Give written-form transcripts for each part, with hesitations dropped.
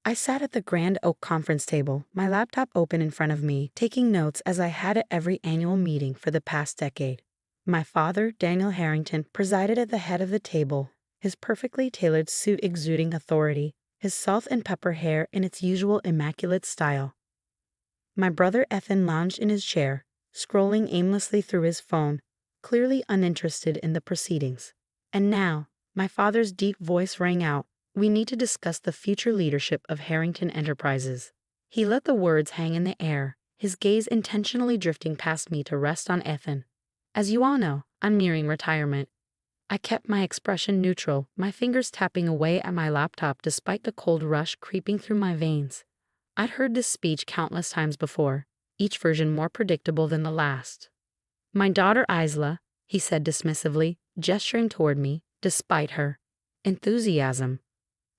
I sat at the grand oak conference table, my laptop open in front of me, taking notes as I had at every annual meeting for the past decade. My father, Daniel Harrington, presided at the head of the table, his perfectly tailored suit exuding authority, his salt and pepper hair in its usual immaculate style. My brother Ethan lounged in his chair, scrolling aimlessly through his phone, clearly uninterested in the proceedings. And now, my father's deep voice rang out, "We need to discuss the future leadership of Harrington Enterprises." He let the words hang in the air, his gaze intentionally drifting past me to rest on Ethan. As you all know, I'm nearing retirement. I kept my expression neutral, my fingers tapping away at my laptop despite the cold rush creeping through my veins. I'd heard this speech countless times before, each version more predictable than the last. "My daughter Isla," he said dismissively, gesturing toward me, despite her enthusiasm,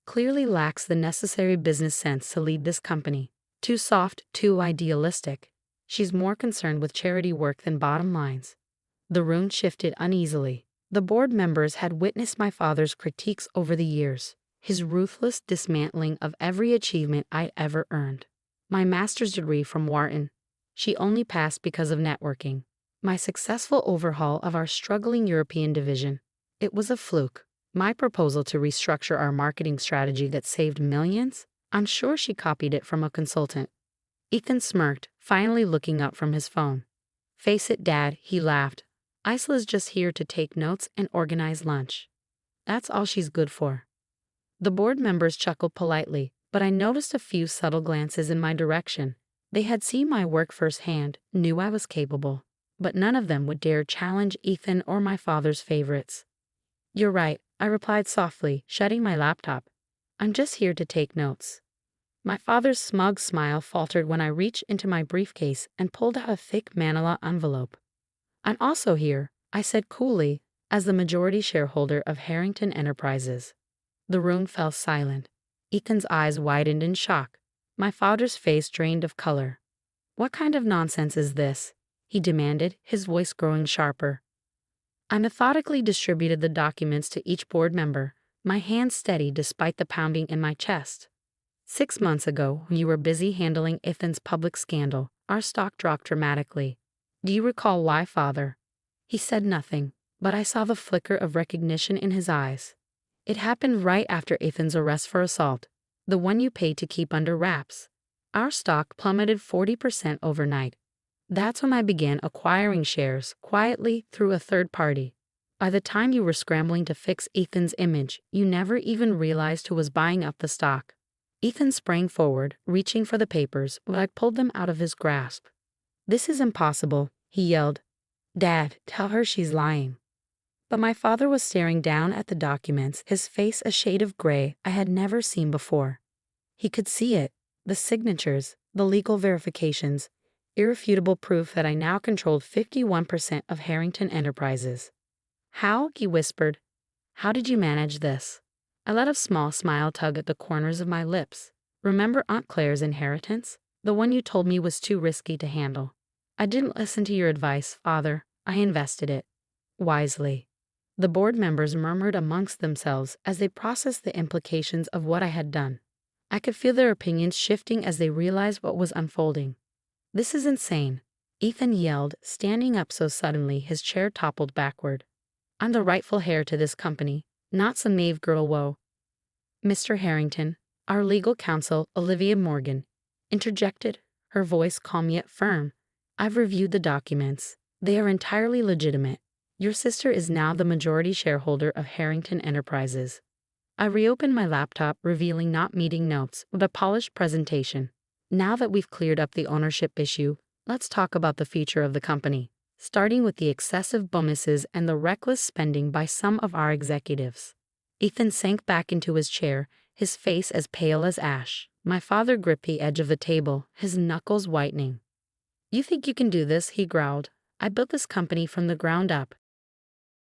"clearly lacks the necessary business sense to lead this company. Too soft, too idealistic. She's more concerned with charity work than bottom lines." The room shifted uneasily. The board members had witnessed my father's critiques over the years, his ruthless dismantling of every achievement I'd ever earned. My master's degree from Wharton. She only passed because of networking. My successful overhaul of our struggling European division. It was a fluke. My proposal to restructure our marketing strategy that saved millions? I'm sure she copied it from a consultant. Ethan smirked, finally looking up from his phone. "Face it, Dad," he laughed. "Isla's just here to take notes and organize lunch. That's all she's good for." The board members chuckled politely, but I noticed a few subtle glances in my direction. They had seen my work firsthand, knew I was capable, but none of them would dare challenge Ethan or my father's favorites. "You're right," I replied softly, shutting my laptop. "I'm just here to take notes." My father's smug smile faltered when I reached into my briefcase and pulled out a thick manila envelope. "I'm also here," I said coolly, "as the majority shareholder of Harrington Enterprises." The room fell silent. Ethan's eyes widened in shock. My father's face drained of color. "What kind of nonsense is this?" he demanded, his voice growing sharper. I methodically distributed the documents to each board member, my hands steady despite the pounding in my chest. "6 months ago, when you were busy handling Ethan's public scandal, our stock dropped dramatically. Do you recall why, Father?" He said nothing, but I saw the flicker of recognition in his eyes. "It happened right after Ethan's arrest for assault, the one you paid to keep under wraps. Our stock plummeted 40% overnight. That's when I began acquiring shares quietly through a third party. By the time you were scrambling to fix Ethan's image, you never even realized who was buying up the stock." Ethan sprang forward, reaching for the papers, but I pulled them out of his grasp. "This is impossible," he yelled. "Dad, tell her she's lying." But my father was staring down at the documents, his face a shade of gray I had never seen before. He could see it, the signatures, the legal verifications, irrefutable proof that I now controlled 51% of Harrington Enterprises. "How?" he whispered. "How did you manage this?" I let a small smile tug at the corners of my lips. "Remember Aunt Claire's inheritance? The one you told me was too risky to handle. I didn't listen to your advice, Father. I invested it. Wisely." The board members murmured amongst themselves as they processed the implications of what I had done. I could feel their opinions shifting as they realized what was unfolding. "This is insane," Ethan yelled, standing up so suddenly his chair toppled backward. "I'm the rightful heir to this company, not some naive girl woe." "Mr. Harrington," our legal counsel, Olivia Morgan, interjected, her voice calm yet firm. "I've reviewed the documents. They are entirely legitimate. Your sister is now the majority shareholder of Harrington Enterprises." I reopened my laptop, revealing not meeting notes, but a polished presentation. "Now that we've cleared up the ownership issue, let's talk about the future of the company, starting with the excessive bonuses and the reckless spending by some of our executives." Ethan sank back into his chair, his face as pale as ash. My father gripped the edge of the table, his knuckles whitening. "You think you can do this?" he growled. "I built this company from the ground up."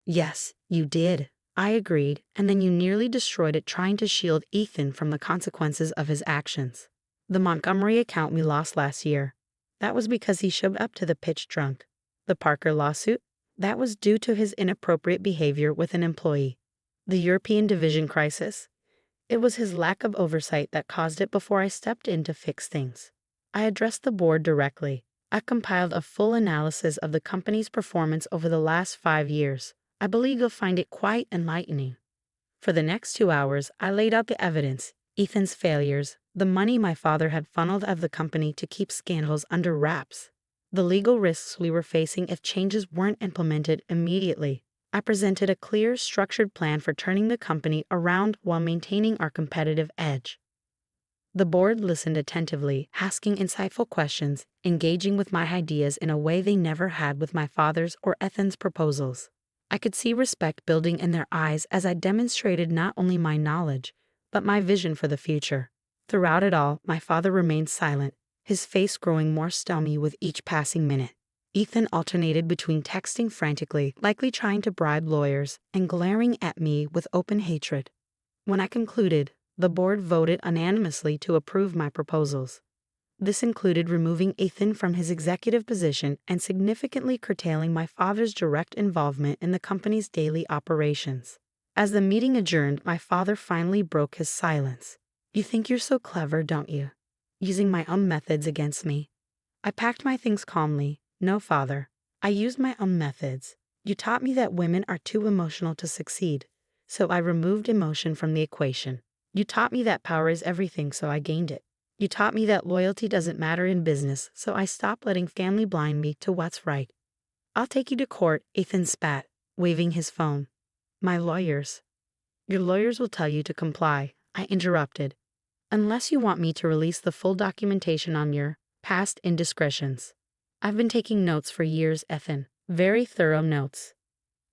"Yes, you did," I agreed, "and then you nearly destroyed it trying to shield Ethan from the consequences of his actions. The Montgomery account we lost last year, that was because he showed up to the pitch drunk. The Parker lawsuit, that was due to his inappropriate behavior with an employee. The European division crisis, It was his lack of oversight that caused it before I stepped in to fix things. I addressed the board directly. I compiled a full analysis of the company's performance over the last 5 years. I believe you'll find it quite enlightening. For the next 2 hours, I laid out the evidence, Ethan's failures, the money my father had funneled out of the company to keep scandals under wraps, the legal risks we were facing if changes weren't implemented immediately. I presented a clear, structured plan for turning the company around while maintaining our competitive edge. The board listened attentively, asking insightful questions, engaging with my ideas in a way they never had with my father's or Ethan's proposals. I could see respect building in their eyes as I demonstrated not only my knowledge, but my vision for the future. Throughout it all, my father remained silent, his face growing more stony with each passing minute. Ethan alternated between texting frantically, likely trying to bribe lawyers, and glaring at me with open hatred. When I concluded, the board voted unanimously to approve my proposals. This included removing Ethan from his executive position and significantly curtailing my father's direct involvement in the company's daily operations. As the meeting adjourned, my father finally broke his silence. "You think you're so clever, don't you? Using my own methods against me." I packed my things calmly. "No, father. I used my own methods. You taught me that women are too emotional to succeed, so I removed emotion from the equation. You taught me that power is everything, so I gained it. You taught me that loyalty doesn't matter in business, so I stopped letting family blind me to what's right." "I'll take you to court," Ethan spat, waving his phone. "My lawyers." "Your lawyers will tell you to comply," I interrupted. "Unless you want me to release the full documentation on your past indiscretions." "I've been taking notes for years, Ethan. Very thorough notes."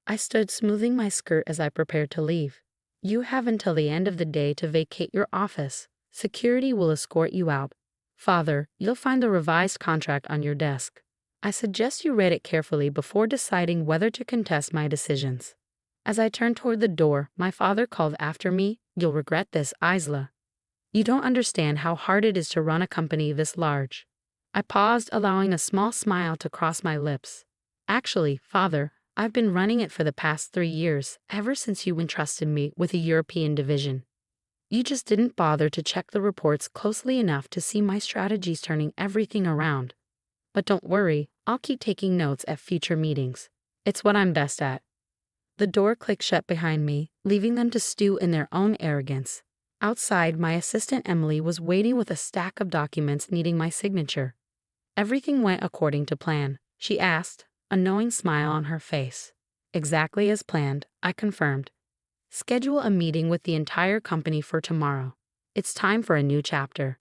I stood smoothing my skirt as I prepared to leave. "You have until the end of the day to vacate your office. Security will escort you out. Father, you'll find the revised contract on your desk. I suggest you read it carefully before deciding whether to contest my decisions." As I turned toward the door, my father called after me, "You'll regret this, Isla. You don't understand how hard it is to run a company this large." I paused, allowing a small smile to cross my lips. "Actually, father, I've been running it for the past 3 years, ever since you entrusted me with a European division. You just didn't bother to check the reports closely enough to see my strategies turning everything around. But don't worry, I'll keep taking notes at future meetings. It's what I'm best at." The door clicked shut behind me, leaving them to stew in their own arrogance. Outside, my assistant Emily was waiting with a stack of documents needing my signature. "Everything went according to plan?" she asked, a knowing smile on her face. "Exactly as planned," I confirmed. "Schedule a meeting with the entire company for tomorrow. It's time for a new chapter."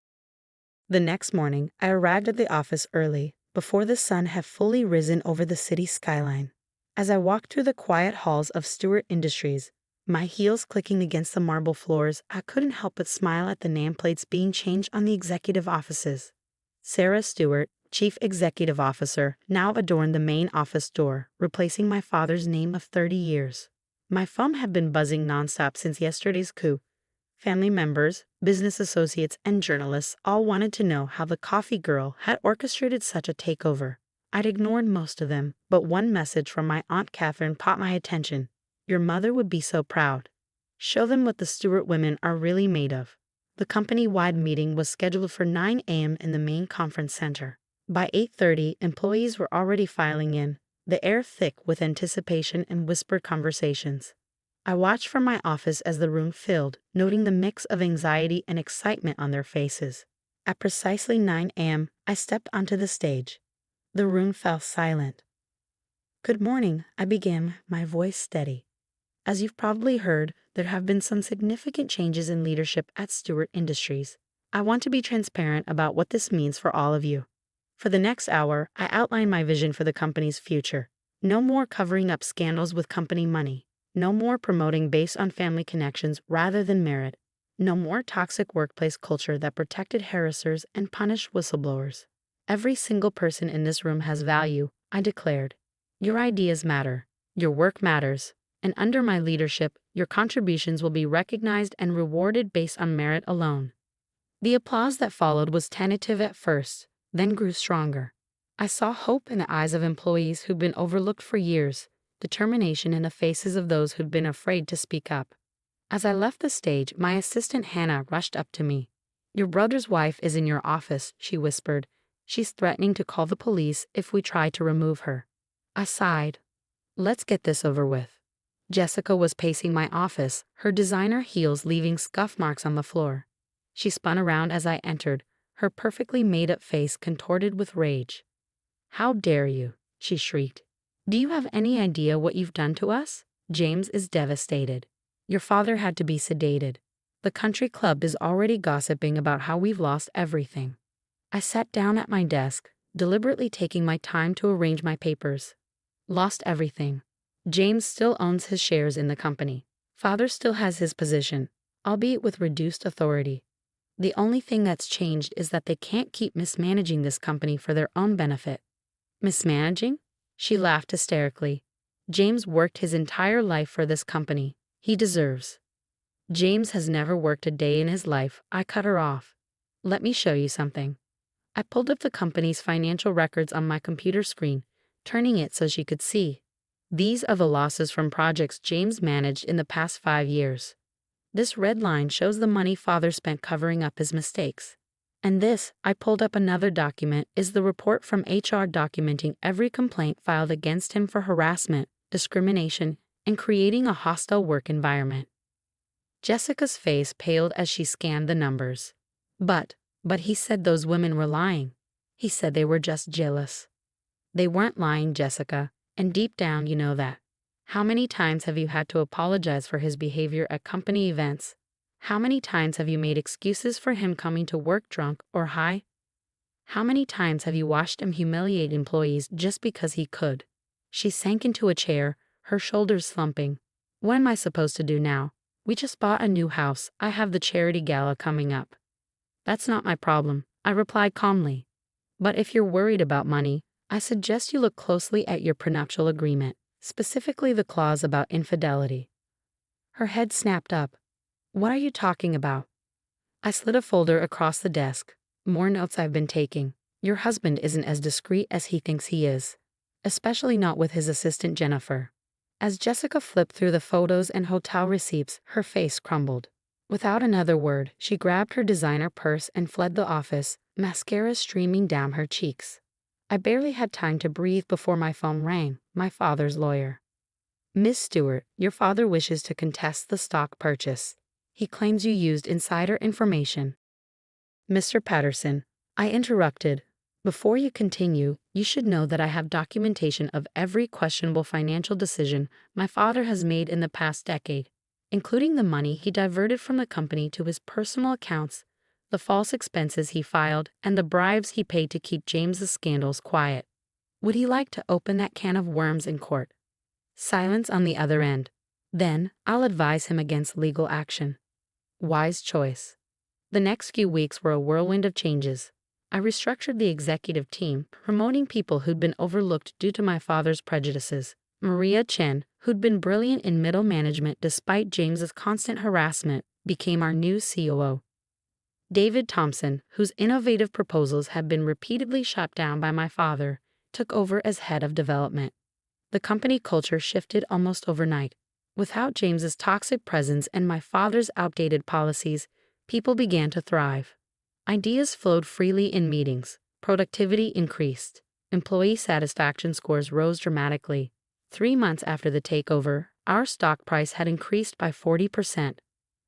The next morning, I arrived at the office early, before the sun had fully risen over the city skyline. As I walked through the quiet halls of Stewart Industries, my heels clicking against the marble floors, I couldn't help but smile at the nameplates being changed on the executive offices. Sarah Stewart, Chief Executive Officer, now adorned the main office door, replacing my father's name of 30 years. My phone had been buzzing nonstop since yesterday's coup. Family members, business associates, and journalists all wanted to know how the coffee girl had orchestrated such a takeover. I'd ignored most of them, but one message from my Aunt Catherine caught my attention. "Your mother would be so proud. Show them what the Stewart women are really made of." The company-wide meeting was scheduled for 9 a.m. in the main conference center. By 8:30, employees were already filing in, the air thick with anticipation and whispered conversations. I watched from my office as the room filled, noting the mix of anxiety and excitement on their faces. At precisely 9 a.m., I stepped onto the stage. The room fell silent. "Good morning," I began, my voice steady. "As you've probably heard, there have been some significant changes in leadership at Stewart Industries. I want to be transparent about what this means for all of you." For the next hour, I outlined my vision for the company's future. No more covering up scandals with company money. No more promoting based on family connections rather than merit. No more toxic workplace culture that protected harassers and punished whistleblowers. "Every single person in this room has value," I declared. "Your ideas matter. Your work matters. And under my leadership, your contributions will be recognized and rewarded based on merit alone." The applause that followed was tentative at first, then grew stronger. I saw hope in the eyes of employees who'd been overlooked for years, determination in the faces of those who'd been afraid to speak up. As I left the stage, my assistant Hannah rushed up to me. "Your brother's wife is in your office," she whispered. "She's threatening to call the police if we try to remove her." I sighed. Let's get this over with. Jessica was pacing my office, her designer heels leaving scuff marks on the floor. She spun around as I entered, her perfectly made-up face contorted with rage. "How dare you?" she shrieked. "Do you have any idea what you've done to us? James is devastated. Your father had to be sedated. The country club is already gossiping about how we've lost everything." I sat down at my desk, deliberately taking my time to arrange my papers. Lost everything. James still owns his shares in the company. Father still has his position, albeit with reduced authority. The only thing that's changed is that they can't keep mismanaging this company for their own benefit. Mismanaging? She laughed hysterically. James worked his entire life for this company. He deserves. James has never worked a day in his life. I cut her off. Let me show you something. I pulled up the company's financial records on my computer screen, turning it so she could see. These are the losses from projects James managed in the past 5 years. This red line shows the money father spent covering up his mistakes. And this, I pulled up another document, is the report from HR documenting every complaint filed against him for harassment, discrimination, and creating a hostile work environment. Jessica's face paled as she scanned the numbers. But he said those women were lying. He said they were just jealous. They weren't lying, Jessica, and deep down you know that. How many times have you had to apologize for his behavior at company events? How many times have you made excuses for him coming to work drunk or high? How many times have you watched him humiliate employees just because he could? She sank into a chair, her shoulders slumping. What am I supposed to do now? We just bought a new house. I have the charity gala coming up. That's not my problem, I replied calmly. But if you're worried about money, I suggest you look closely at your prenuptial agreement, specifically the clause about infidelity. Her head snapped up. What are you talking about? I slid a folder across the desk. More notes I've been taking. Your husband isn't as discreet as he thinks he is. Especially not with his assistant Jennifer. As Jessica flipped through the photos and hotel receipts, her face crumbled. Without another word, she grabbed her designer purse and fled the office, mascara streaming down her cheeks. I barely had time to breathe before my phone rang, my father's lawyer. "Miss Stewart, your father wishes to contest the stock purchase. He claims you used insider information." "Mr. Patterson," I interrupted, "before you continue, you should know that I have documentation of every questionable financial decision my father has made in the past decade, including the money he diverted from the company to his personal accounts, the false expenses he filed, and the bribes he paid to keep James's scandals quiet. Would he like to open that can of worms in court?" Silence on the other end. "Then, I'll advise him against legal action." Wise choice. The next few weeks were a whirlwind of changes. I restructured the executive team, promoting people who'd been overlooked due to my father's prejudices. Maria Chen, who'd been brilliant in middle management despite James's constant harassment, became our new COO. David Thompson, whose innovative proposals had been repeatedly shot down by my father, took over as head of development. The company culture shifted almost overnight. Without James's toxic presence and my father's outdated policies, people began to thrive. Ideas flowed freely in meetings, productivity increased, employee satisfaction scores rose dramatically. 3 months after the takeover, our stock price had increased by 40%.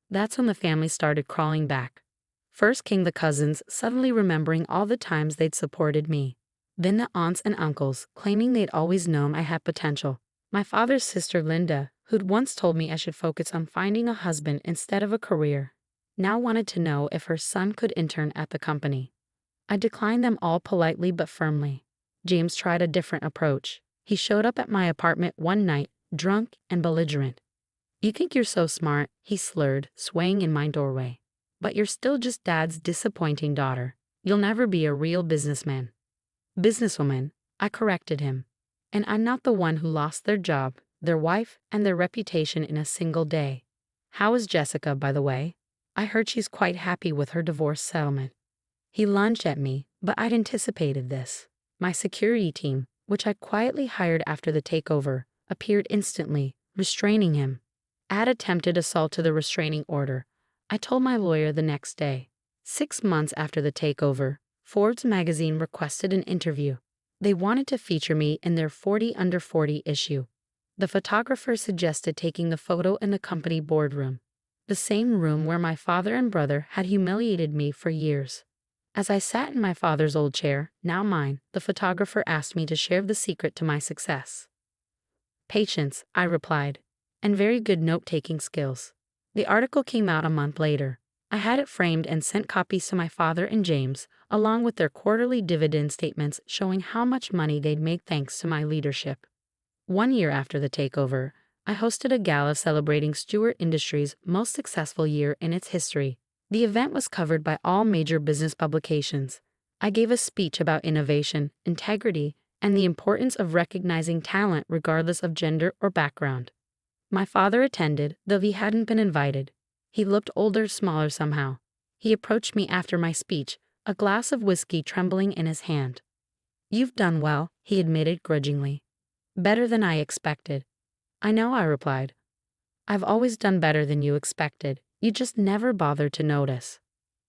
That's when the family started crawling back. First came the cousins, suddenly remembering all the times they'd supported me. Then the aunts and uncles, claiming they'd always known I had potential. My father's sister Linda, who'd once told me I should focus on finding a husband instead of a career, now wanted to know if her son could intern at the company. I declined them all politely but firmly. James tried a different approach. He showed up at my apartment one night, drunk and belligerent. "You think you're so smart," he slurred, swaying in my doorway. "But you're still just Dad's disappointing daughter. You'll never be a real businessman." "Businesswoman," I corrected him. "And I'm not the one who lost their job, their wife, and their reputation in a single day. How is Jessica, by the way? I heard she's quite happy with her divorce settlement." He lunged at me, but I'd anticipated this. My security team, which I quietly hired after the takeover, appeared instantly, restraining him. Add attempted assault to the restraining order. I told my lawyer the next day. 6 months after the takeover, Forbes magazine requested an interview. They wanted to feature me in their 40 Under 40 issue. The photographer suggested taking the photo in the company boardroom, the same room where my father and brother had humiliated me for years. As I sat in my father's old chair, now mine, the photographer asked me to share the secret to my success. Patience, I replied, and very good note-taking skills. The article came out a month later. I had it framed and sent copies to my father and James, along with their quarterly dividend statements showing how much money they'd made thanks to my leadership. 1 year after the takeover, I hosted a gala celebrating Stewart Industries' most successful year in its history. The event was covered by all major business publications. I gave a speech about innovation, integrity, and the importance of recognizing talent regardless of gender or background. My father attended, though he hadn't been invited. He looked older, smaller somehow. He approached me after my speech, a glass of whiskey trembling in his hand. "You've done well," he admitted grudgingly. "Better than I expected." "I know," I replied. "I've always done better than you expected. You just never bothered to notice."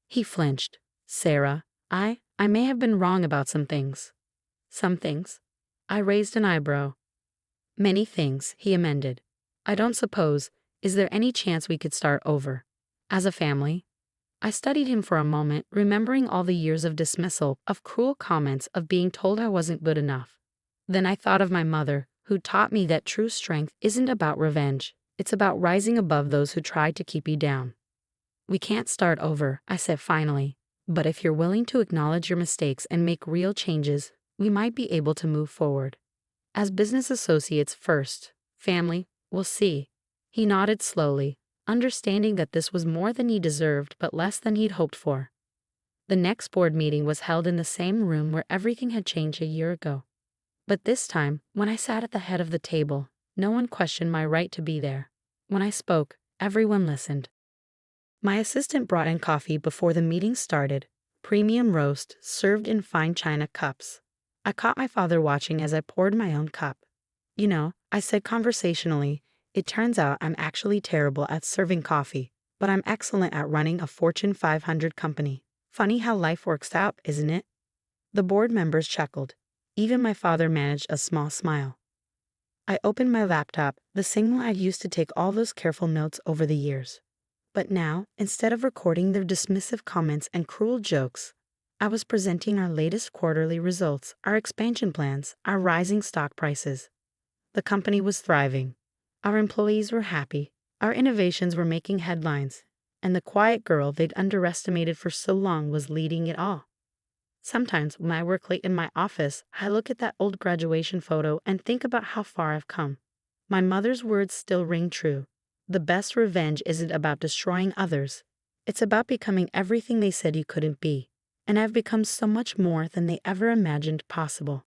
He flinched. "Sarah, I may have been wrong about some things." "Some things?" I raised an eyebrow. "Many things," he amended. "I don't suppose, is there any chance we could start over? As a family?" I studied him for a moment, remembering all the years of dismissal, of cruel comments, of being told I wasn't good enough. Then I thought of my mother, who taught me that true strength isn't about revenge. It's about rising above those who tried to keep you down. "We can't start over," I said finally. "But if you're willing to acknowledge your mistakes and make real changes, we might be able to move forward. As business associates first, family, we'll see." He nodded slowly, understanding that this was more than he deserved but less than he'd hoped for. The next board meeting was held in the same room where everything had changed a year ago. But this time, when I sat at the head of the table, no one questioned my right to be there. When I spoke, everyone listened. My assistant brought in coffee before the meeting started, premium roast served in fine china cups. I caught my father watching as I poured my own cup. "You know," I said conversationally, "it turns out I'm actually terrible at serving coffee, but I'm excellent at running a Fortune 500 company. Funny how life works out, isn't it?" The board members chuckled. Even my father managed a small smile. I opened my laptop, the same one I'd used to take all those careful notes over the years. But now, instead of recording their dismissive comments and cruel jokes, I was presenting our latest quarterly results, our expansion plans, our rising stock prices. The company was thriving. Our employees were happy. Our innovations were making headlines. And the quiet girl they'd underestimated for so long was leading it all. Sometimes, when I work late in my office, I look at that old graduation photo and think about how far I've come. My mother's words still ring true. The best revenge isn't about destroying others. It's about becoming everything they said you couldn't be. And I've become so much more than they ever imagined possible.